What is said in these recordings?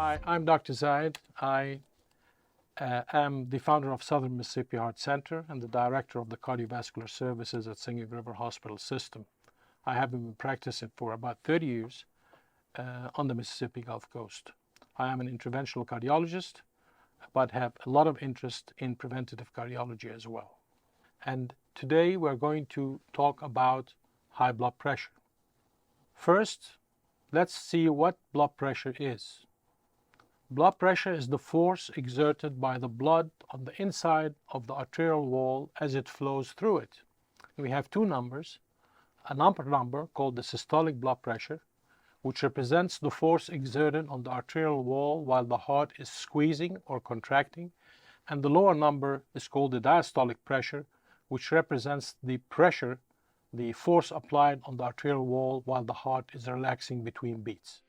Hi, I'm Dr. Zayed. I am the founder of Southern Mississippi Heart Center and the director of the cardiovascular services at Singing River Hospital System. I have been practicing for about 30 years on the Mississippi Gulf Coast. I am an interventional cardiologist, but have a lot of interest in preventative cardiology as well. And today we're going to talk about high blood pressure. First, let's see what blood pressure is. Blood pressure is the force exerted by the blood on the inside of the arterial wall as it flows through it. We have two numbers, an upper number called the systolic blood pressure, which represents the force exerted on the arterial wall while the heart is squeezing or contracting, and the lower number is called the diastolic pressure, which represents the pressure, the force applied on the arterial wall while the heart is relaxing between beats.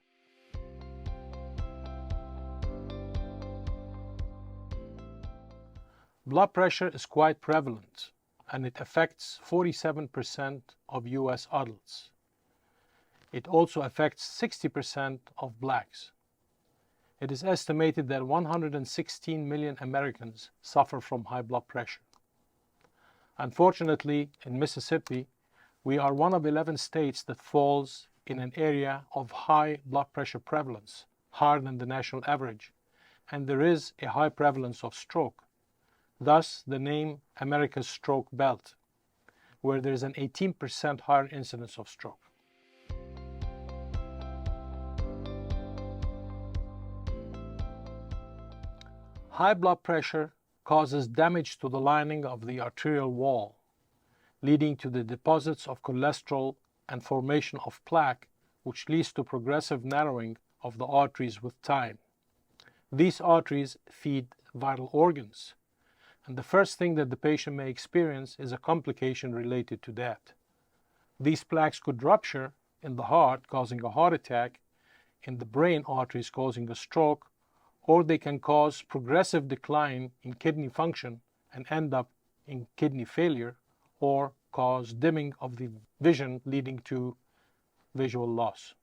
Blood pressure is quite prevalent, and it affects 47% of US adults. It also affects 60% of blacks. It is estimated that 116 million Americans suffer from high blood pressure. Unfortunately, in Mississippi, we are one of 11 states that falls in an area of high blood pressure prevalence, higher than the national average, and there is a high prevalence of stroke. Thus, the name America's Stroke Belt, where there is an 18% higher incidence of stroke. High blood pressure causes damage to the lining of the arterial wall, leading to the deposits of cholesterol and formation of plaque, which leads to progressive narrowing of the arteries with time. These arteries feed vital organs, and the first thing that the patient may experience is a complication related to that. These plaques could rupture in the heart, causing a heart attack, in the brain arteries causing a stroke, or they can cause progressive decline in kidney function and end up in kidney failure, or cause dimming of the vision leading to visual loss.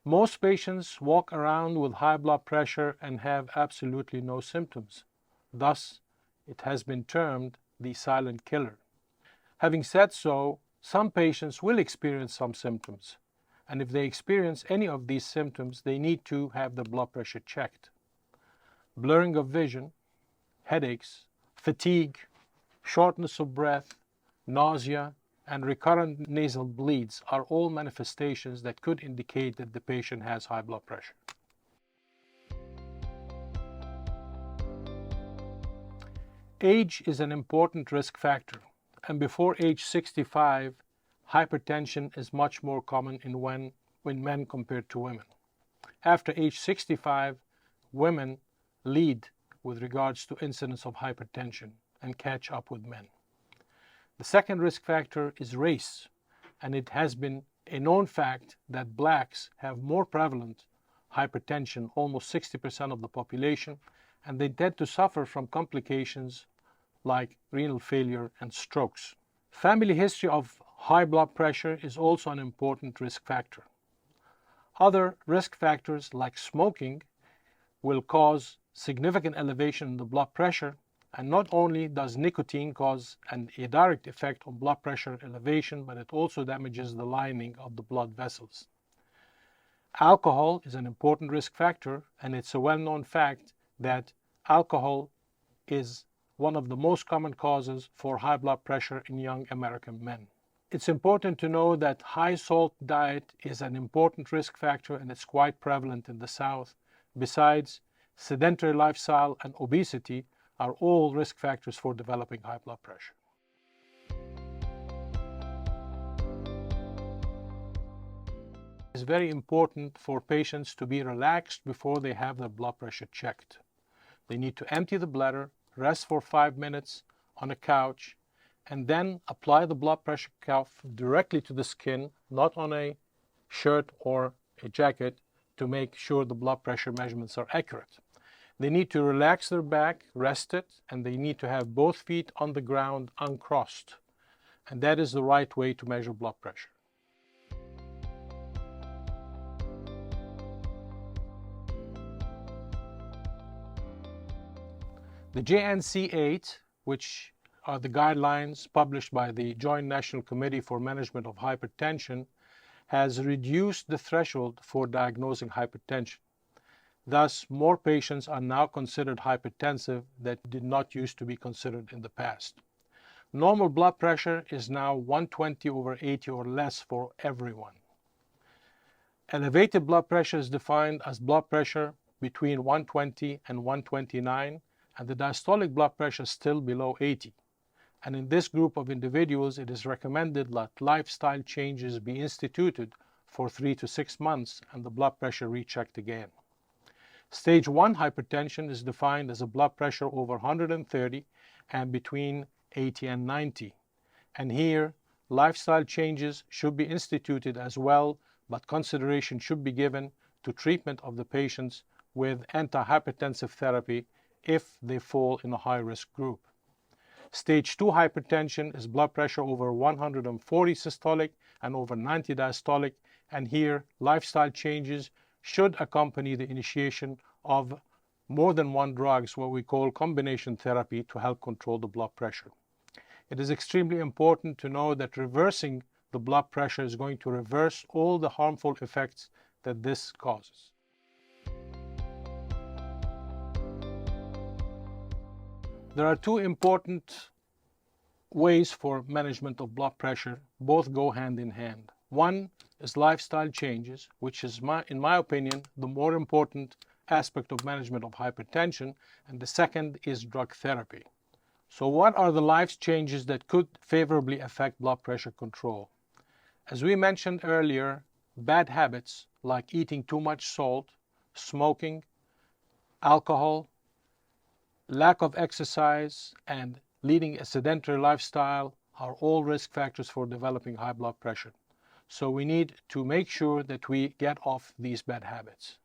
Most patients walk around with high blood pressure and have absolutely no symptoms. Thus, it has been termed the silent killer. Having said so, some patients will experience some symptoms, and if they experience any of these symptoms, they need to have their blood pressure checked. Blurring of vision, headaches, fatigue, shortness of breath, nausea, and recurrent nasal bleeds are all manifestations that could indicate that the patient has high blood pressure. Age is an important risk factor, and before age 65, hypertension is much more common in men compared to women. After age 65, women lead with regards to incidence of hypertension and catch up with men. The second risk factor is race, and it has been a known fact that blacks have more prevalent hypertension, almost 60% of the population, and they tend to suffer from complications like renal failure and strokes. Family history of high blood pressure is also an important risk factor. Other risk factors like smoking will cause significant elevation in the blood pressure, and not only does nicotine cause a direct effect on blood pressure elevation, but it also damages the lining of the blood vessels. Alcohol is an important risk factor, and it's a well-known fact that alcohol is one of the most common causes for high blood pressure in young American men. It's important to know that high salt diet is an important risk factor, and it's quite prevalent in the South. Besides, sedentary lifestyle and obesity are all risk factors for developing high blood pressure. It's very important for patients to be relaxed before they have their blood pressure checked. They need to empty the bladder, rest for 5 minutes on a couch, and then apply the blood pressure cuff directly to the skin, not on a shirt or a jacket, to make sure the blood pressure measurements are accurate. They need to relax their back, rest it, and they need to have both feet on the ground uncrossed. And that is the right way to measure blood pressure. The JNC8, which are the guidelines published by the Joint National Committee for Management of Hypertension, has reduced the threshold for diagnosing hypertension. Thus, more patients are now considered hypertensive that did not used to be considered in the past. Normal blood pressure is now 120/80 or less for everyone. Elevated blood pressure is defined as blood pressure between 120 and 129, and the diastolic blood pressure is still below 80. And in this group of individuals, it is recommended that lifestyle changes be instituted for 3 to 6 months and the blood pressure rechecked again. Stage 1 hypertension is defined as a blood pressure over 130 and between 80 and 90. And here, lifestyle changes should be instituted as well, but consideration should be given to treatment of the patients with antihypertensive therapy if they fall in a high-risk group. Stage 2 hypertension is blood pressure over 140 systolic and over 90 diastolic, and here lifestyle changes should accompany the initiation of more than one drugs, what we call combination therapy, to help control the blood pressure. It is extremely important to know that reversing the blood pressure is going to reverse all the harmful effects that this causes. There are two important ways for management of blood pressure. Both go hand in hand. One is lifestyle changes, which is, in my opinion, the more important aspect of management of hypertension, and the second is drug therapy. So what are the life changes that could favorably affect blood pressure control? As we mentioned earlier, bad habits like eating too much salt, smoking, alcohol, lack of exercise, and leading a sedentary lifestyle are all risk factors for developing high blood pressure. So we need to make sure that we get off these bad habits.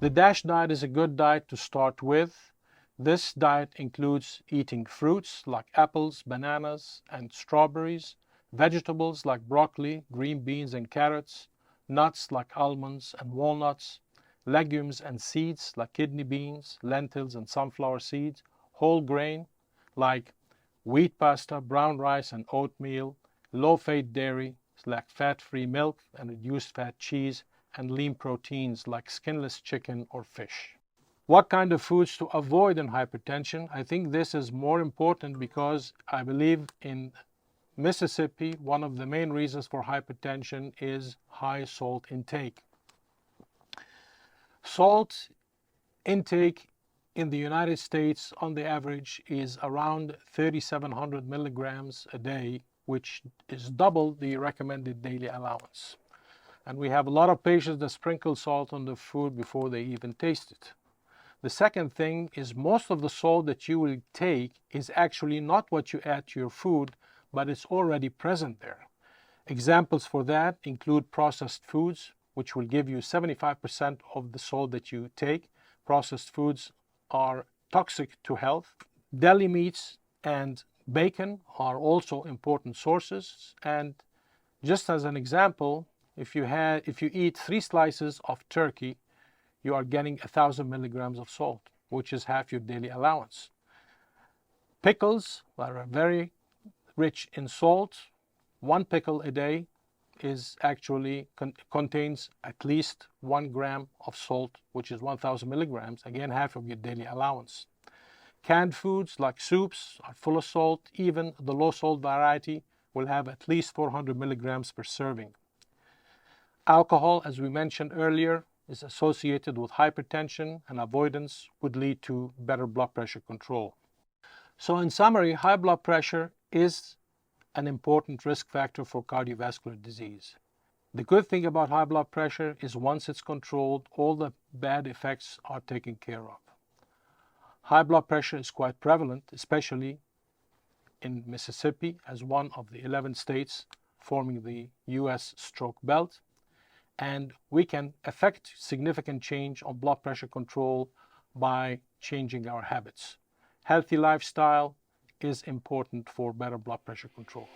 The DASH diet is a good diet to start with. This diet includes eating fruits like apples, bananas, and strawberries, vegetables like broccoli, green beans, and carrots, nuts like almonds and walnuts, legumes and seeds like kidney beans, lentils, and sunflower seeds, whole grain like wheat pasta, brown rice, and oatmeal, low-fat dairy like fat-free milk and reduced-fat cheese, and lean proteins like skinless chicken or fish. What kind of foods to avoid in hypertension? I think this is more important because I believe in Mississippi, one of the main reasons for hypertension is high salt intake. Salt intake in the United States on the average is around 3,700 milligrams a day, which is double the recommended daily allowance. And we have a lot of patients that sprinkle salt on the food before they even taste it. The second thing is most of the salt that you will take is actually not what you add to your food, but it's already present there. Examples for that include processed foods, which will give you 75% of the salt that you take. Processed foods are toxic to health. Deli meats and bacon are also important sources. And just as an example, if you eat 3 slices of turkey, you are getting 1,000 milligrams of salt, which is half your daily allowance. Pickles are very rich in salt. 1 pickle a day is actually contains at least 1 gram of salt, which is 1,000 milligrams, again half of your daily allowance. Canned foods like soups are full of salt. Even the low salt variety will have at least 400 milligrams per serving. Alcohol, as we mentioned earlier, is associated with hypertension, and avoidance would lead to better blood pressure control. So in summary, high blood pressure is an important risk factor for cardiovascular disease. The good thing about high blood pressure is once it's controlled, all the bad effects are taken care of. High blood pressure is quite prevalent, especially in Mississippi as one of the 11 states forming the U.S. stroke belt. And we can affect significant change on blood pressure control by changing our habits. Healthy lifestyle is important for better blood pressure control.